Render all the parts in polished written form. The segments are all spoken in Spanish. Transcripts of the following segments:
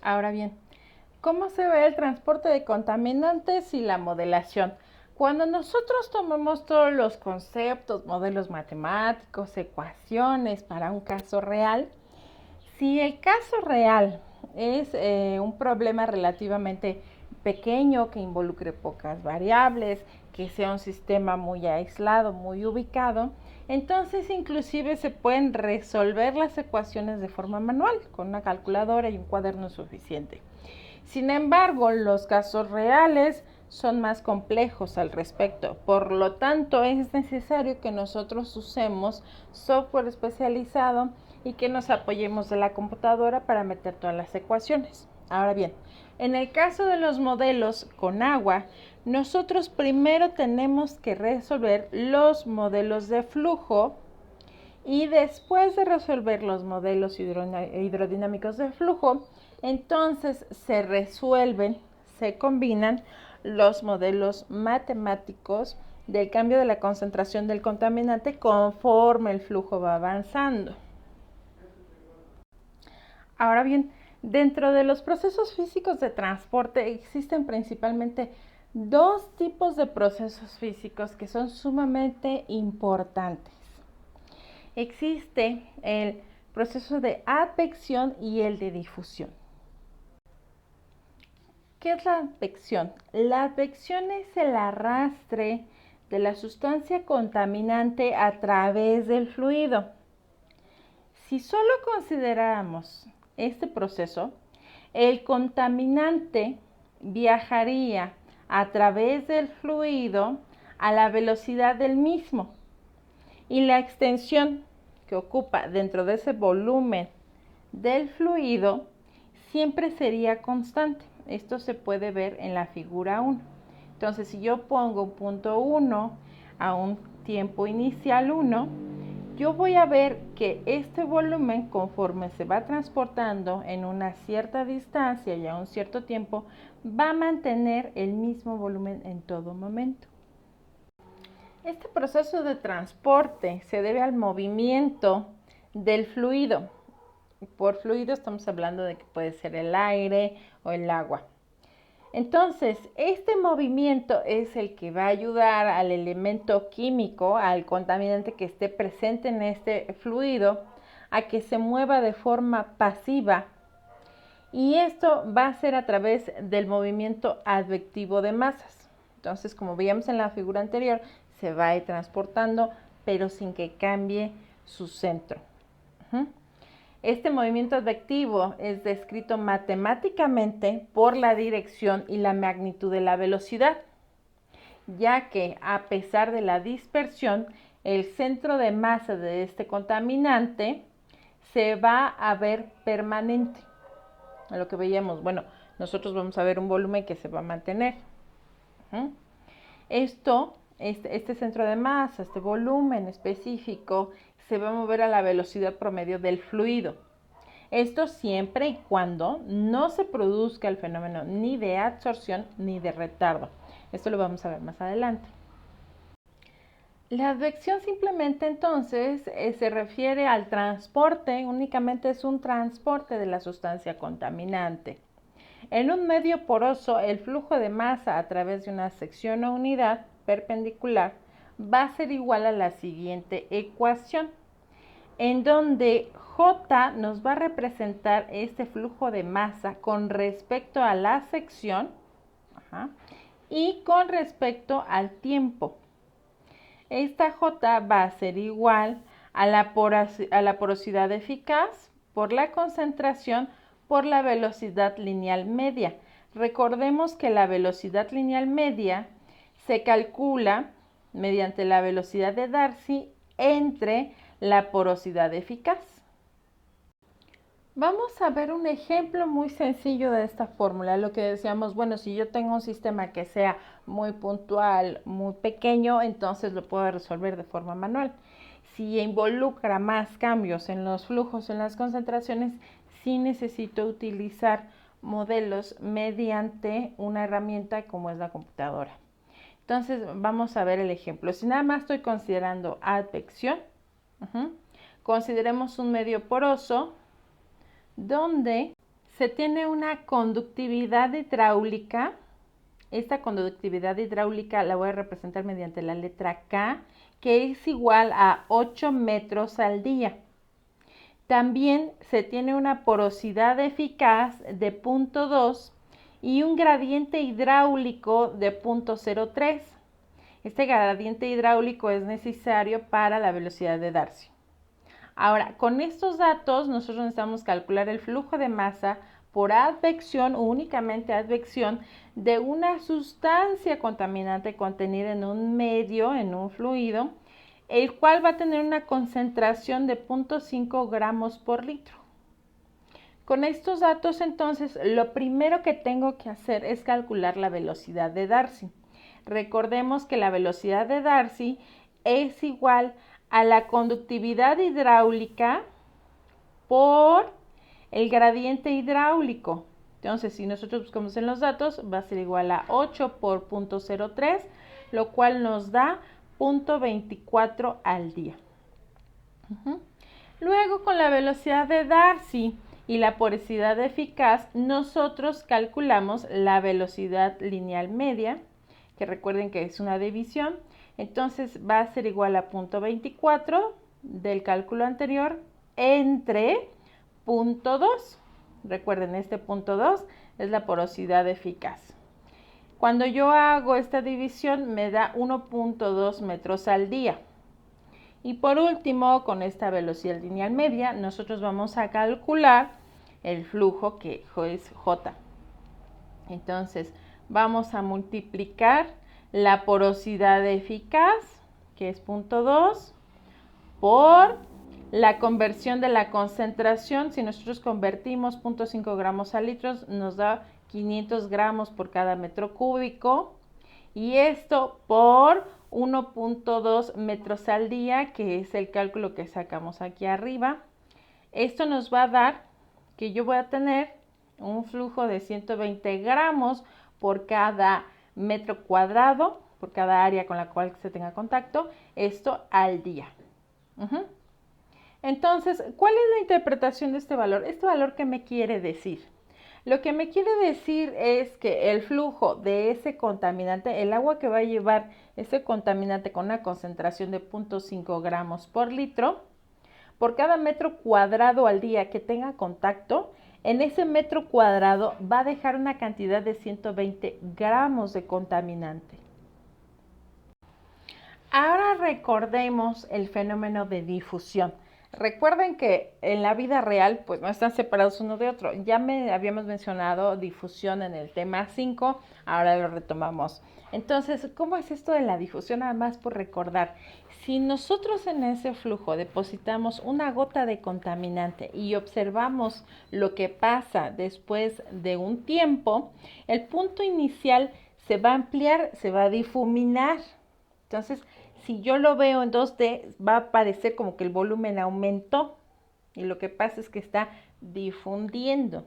Ahora bien, ¿cómo se ve el transporte de contaminantes y la modelación? Cuando nosotros tomamos todos los conceptos, modelos matemáticos, ecuaciones para un caso real, si el caso real es un problema relativamente pequeño que involucre pocas variables, que sea un sistema muy aislado, muy ubicado, entonces inclusive se pueden resolver las ecuaciones de forma manual, con una calculadora y un cuaderno suficiente. Sin embargo, los casos reales son más complejos al respecto. Por lo tanto, es necesario que nosotros usemos software especializado y que nos apoyemos de la computadora para meter todas las ecuaciones. Ahora bien, en el caso de los modelos con agua, nosotros primero tenemos que resolver los modelos de flujo y después de resolver los modelos hidrodinámicos de flujo, entonces se combinan los modelos matemáticos del cambio de la concentración del contaminante conforme el flujo va avanzando. Ahora bien, dentro de los procesos físicos de transporte existen principalmente dos tipos de procesos físicos que son sumamente importantes. Existe el proceso de advección y el de difusión. ¿Qué es la advección? La advección es el arrastre de la sustancia contaminante a través del fluido. Si solo consideráramos este proceso, el contaminante viajaría a través del fluido a la velocidad del mismo y la extensión que ocupa dentro de ese volumen del fluido siempre sería constante. Esto se puede ver en la figura 1. Entonces, si yo pongo un punto 1 a un tiempo inicial 1, yo voy a ver que este volumen, conforme se va transportando en una cierta distancia y a un cierto tiempo, va a mantener el mismo volumen en todo momento. Este proceso de transporte se debe al movimiento del fluido. Por fluido estamos hablando de que puede ser el aire o el agua. Entonces, este movimiento es el que va a ayudar al elemento químico, al contaminante que esté presente en este fluido, a que se mueva de forma pasiva. Y esto va a ser a través del movimiento advectivo de masas. Entonces, como veíamos en la figura anterior, se va a ir transportando, pero sin que cambie su centro. Este movimiento advectivo es descrito matemáticamente por la dirección y la magnitud de la velocidad, ya que a pesar de la dispersión, el centro de masa de este contaminante se va a ver permanente. A lo que veíamos, bueno, nosotros vamos a ver un volumen que se va a mantener. Este centro de masa, este volumen específico, se va a mover a la velocidad promedio del fluido. Esto siempre y cuando no se produzca el fenómeno ni de absorción ni de retardo. Esto lo vamos a ver más adelante. La advección simplemente entonces se refiere al transporte, únicamente es un transporte de la sustancia contaminante. En un medio poroso, el flujo de masa a través de una sección o unidad perpendicular va a ser igual a la siguiente ecuación, en donde J nos va a representar este flujo de masa con respecto a la sección y con respecto al tiempo. Esta J va a ser igual a la porosidad eficaz por la concentración por la velocidad lineal media. Recordemos que la velocidad lineal media se calcula mediante la velocidad de Darcy entre la porosidad eficaz. Vamos a ver un ejemplo muy sencillo de esta fórmula. Lo que decíamos, bueno, si yo tengo un sistema que sea muy puntual, muy pequeño, entonces lo puedo resolver de forma manual. Si involucra más cambios en los flujos, en las concentraciones, sí necesito utilizar modelos mediante una herramienta como es la computadora. Entonces vamos a ver el ejemplo. Si nada más estoy considerando advección, consideremos un medio poroso donde se tiene una conductividad hidráulica. Esta conductividad hidráulica la voy a representar mediante la letra K, que es igual a 8 metros al día. También se tiene una porosidad eficaz de 0.2 y un gradiente hidráulico de 0.03. Este gradiente hidráulico es necesario para la velocidad de Darcy. Ahora, con estos datos nosotros necesitamos calcular el flujo de masa por advección, únicamente advección, de una sustancia contaminante contenida en un medio, en un fluido, el cual va a tener una concentración de 0.5 gramos por litro. Con estos datos, entonces, lo primero que tengo que hacer es calcular la velocidad de Darcy. Recordemos que la velocidad de Darcy es igual a la conductividad hidráulica por el gradiente hidráulico. Entonces, si nosotros buscamos en los datos, va a ser igual a 8 por 0.03, lo cual nos da 0.24 al día. Luego, con la velocidad de Darcy y la porosidad eficaz, nosotros calculamos la velocidad lineal media, que recuerden que es una división. Entonces va a ser igual a 0.24 del cálculo anterior entre 0.2. Recuerden, este 0.2 es la porosidad eficaz. Cuando yo hago esta división me da 1.2 metros al día. Y por último, con esta velocidad lineal media, nosotros vamos a calcular el flujo, que es J. Entonces, vamos a multiplicar la porosidad eficaz, que es 0.2, por la conversión de la concentración. Si nosotros convertimos 0.5 gramos a litros, nos da 500 gramos por cada metro cúbico. Y esto por 1.2 metros al día, que es el cálculo que sacamos aquí arriba. Esto nos va a dar que yo voy a tener un flujo de 120 gramos por cada metro cuadrado, por cada área con la cual se tenga contacto, esto al día. Entonces, ¿cuál es la interpretación de este valor? ¿Este valor qué me quiere decir? Lo que me quiere decir es que el flujo de ese contaminante, el agua que va a llevar ese contaminante con una concentración de 0.5 gramos por litro, por cada metro cuadrado al día que tenga contacto, en ese metro cuadrado va a dejar una cantidad de 120 gramos de contaminante. Ahora recordemos el fenómeno de difusión. Recuerden que en la vida real pues no están separados uno de otro. Ya habíamos mencionado difusión en el tema 5, ahora lo retomamos. Entonces, ¿cómo es esto de la difusión? Nada más por recordar. Si nosotros en ese flujo depositamos una gota de contaminante y observamos lo que pasa después de un tiempo, el punto inicial se va a ampliar, se va a difuminar. Entonces, si yo lo veo en 2D, va a parecer como que el volumen aumentó. Y lo que pasa es que está difundiendo.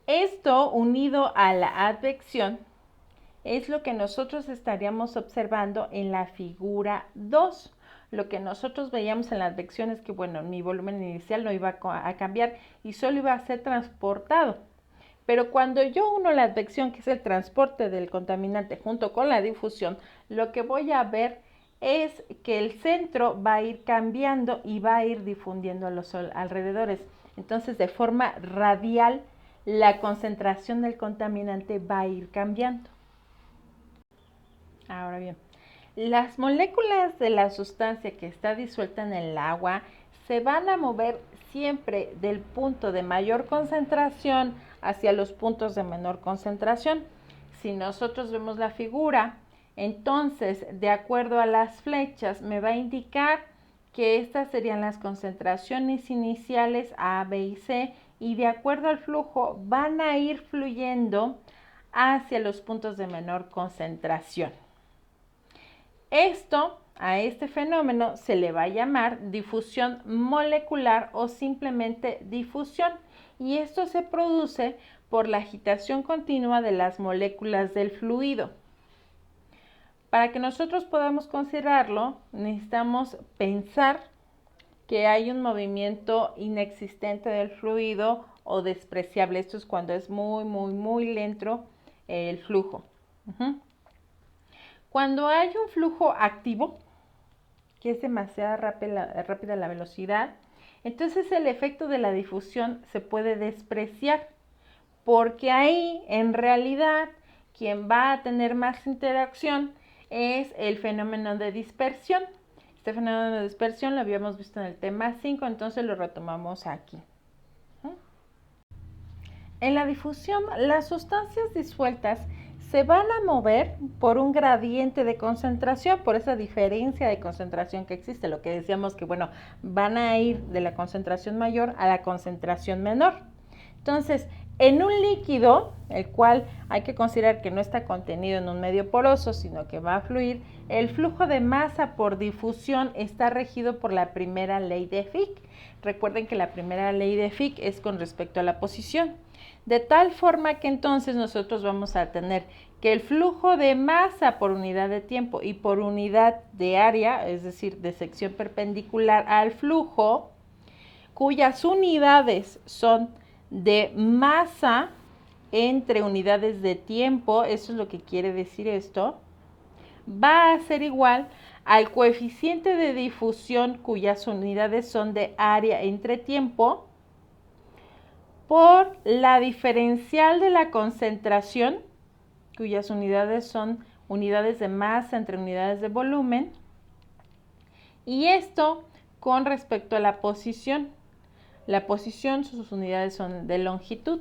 Esto, unido a la advección, es lo que nosotros estaríamos observando en la figura 2. Lo que nosotros veíamos en la advección es que, bueno, mi volumen inicial no iba a cambiar y solo iba a ser transportado. Pero cuando yo uno la advección, que es el transporte del contaminante, junto con la difusión, lo que voy a ver es que el centro va a ir cambiando y va a ir difundiendo a los alrededores. Entonces, de forma radial, la concentración del contaminante va a ir cambiando. Ahora bien, las moléculas de la sustancia que está disuelta en el agua se van a mover siempre del punto de mayor concentración hacia los puntos de menor concentración. Si nosotros vemos la figura, entonces, de acuerdo a las flechas, me va a indicar que estas serían las concentraciones iniciales A, B y C, y de acuerdo al flujo van a ir fluyendo hacia los puntos de menor concentración. A este fenómeno se le va a llamar difusión molecular o simplemente difusión, y esto se produce por la agitación continua de las moléculas del fluido. Para que nosotros podamos considerarlo, necesitamos pensar que hay un movimiento inexistente del fluido o despreciable. Esto es cuando es muy lento el flujo. Cuando hay un flujo activo, que es demasiado rápida la velocidad, entonces el efecto de la difusión se puede despreciar, porque ahí en realidad quien va a tener más interacción es el fenómeno de dispersión. Este fenómeno de dispersión lo habíamos visto en el tema 5, entonces lo retomamos aquí. En la difusión, las sustancias disueltas se van a mover por un gradiente de concentración, por esa diferencia de concentración que existe, lo que decíamos que, bueno, van a ir de la concentración mayor a la concentración menor. Entonces, en un líquido, el cual hay que considerar que no está contenido en un medio poroso, sino que va a fluir, el flujo de masa por difusión está regido por la primera ley de Fick. Recuerden que la primera ley de Fick es con respecto a la posición. De tal forma que entonces nosotros vamos a tener que el flujo de masa por unidad de tiempo y por unidad de área, es decir, de sección perpendicular al flujo, cuyas unidades son de masa entre unidades de tiempo, eso es lo que quiere decir esto, va a ser igual al coeficiente de difusión cuyas unidades son de área entre tiempo por la diferencial de la concentración, cuyas unidades son unidades de masa entre unidades de volumen, y esto con respecto a la posición. La posición, sus unidades son de longitud.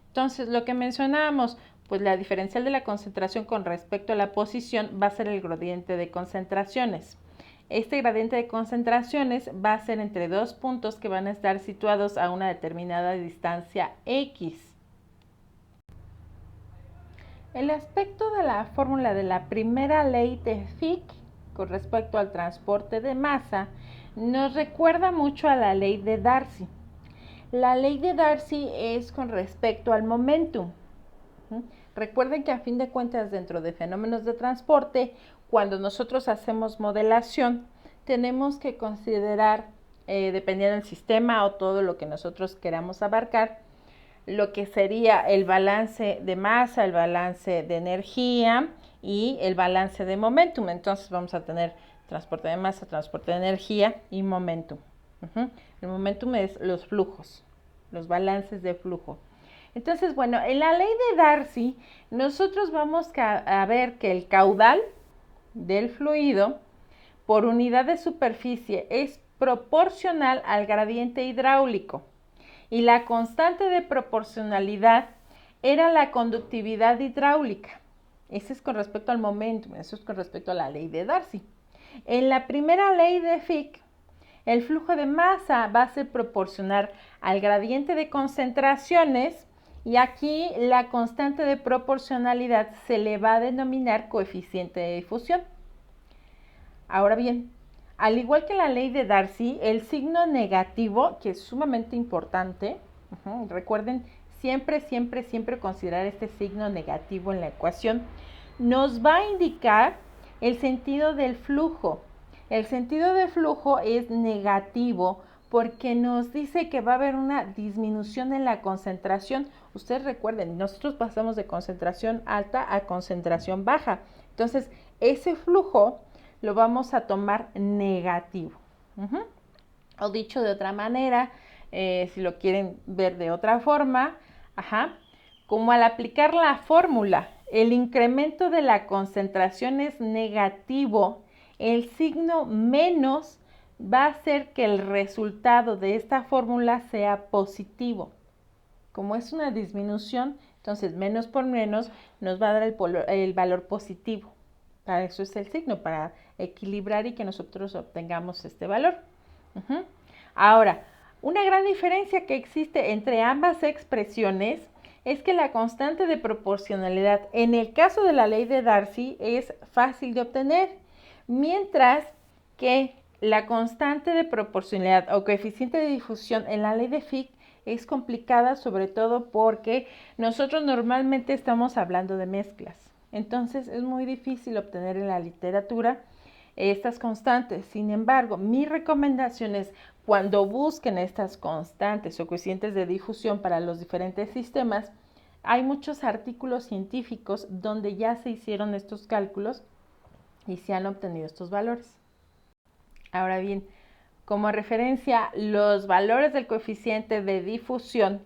Entonces, lo que mencionábamos, pues la diferencial de la concentración con respecto a la posición va a ser el gradiente de concentraciones. Este gradiente de concentraciones va a ser entre dos puntos que van a estar situados a una determinada distancia X. El aspecto de la fórmula de la primera ley de Fick con respecto al transporte de masa nos recuerda mucho a la ley de Darcy. La ley de Darcy es con respecto al momentum. Recuerden que a fin de cuentas dentro de fenómenos de transporte, cuando nosotros hacemos modelación, tenemos que considerar, dependiendo del sistema o todo lo que nosotros queramos abarcar, lo que sería el balance de masa, el balance de energía y el balance de momentum. Entonces vamos a tener transporte de masa, transporte de energía y momentum. El momentum es los flujos, los balances de flujo. Entonces, bueno, en la ley de Darcy, nosotros vamos a ver que el caudal del fluido por unidad de superficie es proporcional al gradiente hidráulico y la constante de proporcionalidad era la conductividad hidráulica. Eso es con respecto al momentum, eso es con respecto a la ley de Darcy. En la primera ley de Fick, el flujo de masa va a ser proporcional al gradiente de concentraciones y aquí la constante de proporcionalidad se le va a denominar coeficiente de difusión. Ahora bien, al igual que la ley de Darcy, el signo negativo, que es sumamente importante, recuerden siempre considerar este signo negativo en la ecuación, nos va a indicar el sentido del flujo. El sentido del flujo es negativo porque nos dice que va a haber una disminución en la concentración. Ustedes recuerden, nosotros pasamos de concentración alta a concentración baja. Entonces, ese flujo lo vamos a tomar negativo. O dicho de otra manera, si lo quieren ver de otra forma, como al aplicar la fórmula, el incremento de la concentración es negativo, el signo menos va a hacer que el resultado de esta fórmula sea positivo. Como es una disminución, entonces menos por menos nos va a dar el valor positivo. Para eso es el signo, para equilibrar y que nosotros obtengamos este valor. Ahora, una gran diferencia que existe entre ambas expresiones es que la constante de proporcionalidad en el caso de la ley de Darcy es fácil de obtener, mientras que la constante de proporcionalidad o coeficiente de difusión en la ley de Fick es complicada, sobre todo porque nosotros normalmente estamos hablando de mezclas. Entonces es muy difícil obtener en la literatura estas constantes. Sin embargo, mi recomendación es cuando busquen estas constantes o coeficientes de difusión para los diferentes sistemas, hay muchos artículos científicos donde ya se hicieron estos cálculos y se han obtenido estos valores. Ahora bien, como referencia, los valores del coeficiente de difusión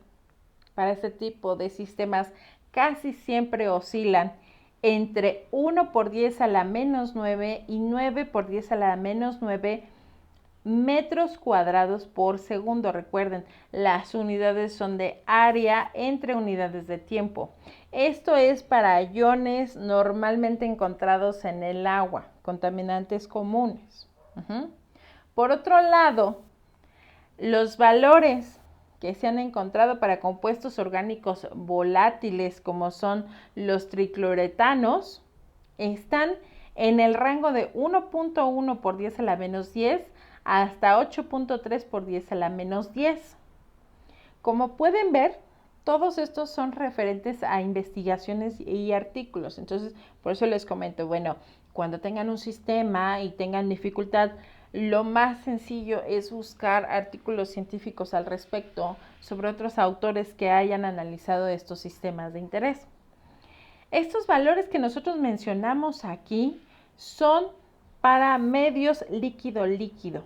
para este tipo de sistemas casi siempre oscilan entre 1 por 10 a la menos 9 y 9 por 10 a la menos 9 metros cuadrados por segundo. Recuerden, las unidades son de área entre unidades de tiempo. Esto es para iones normalmente encontrados en el agua, contaminantes comunes. Por otro lado, los valores que se han encontrado para compuestos orgánicos volátiles, como son los tricloretanos, están en el rango de 1.1 por 10 a la menos 10 hasta 8.3 por 10 a la menos 10. Como pueden ver, todos estos son referentes a investigaciones y artículos. Entonces, por eso les comento, bueno, cuando tengan un sistema y tengan dificultad, lo más sencillo es buscar artículos científicos al respecto sobre otros autores que hayan analizado estos sistemas de interés. Estos valores que nosotros mencionamos aquí son para medios líquido-líquido.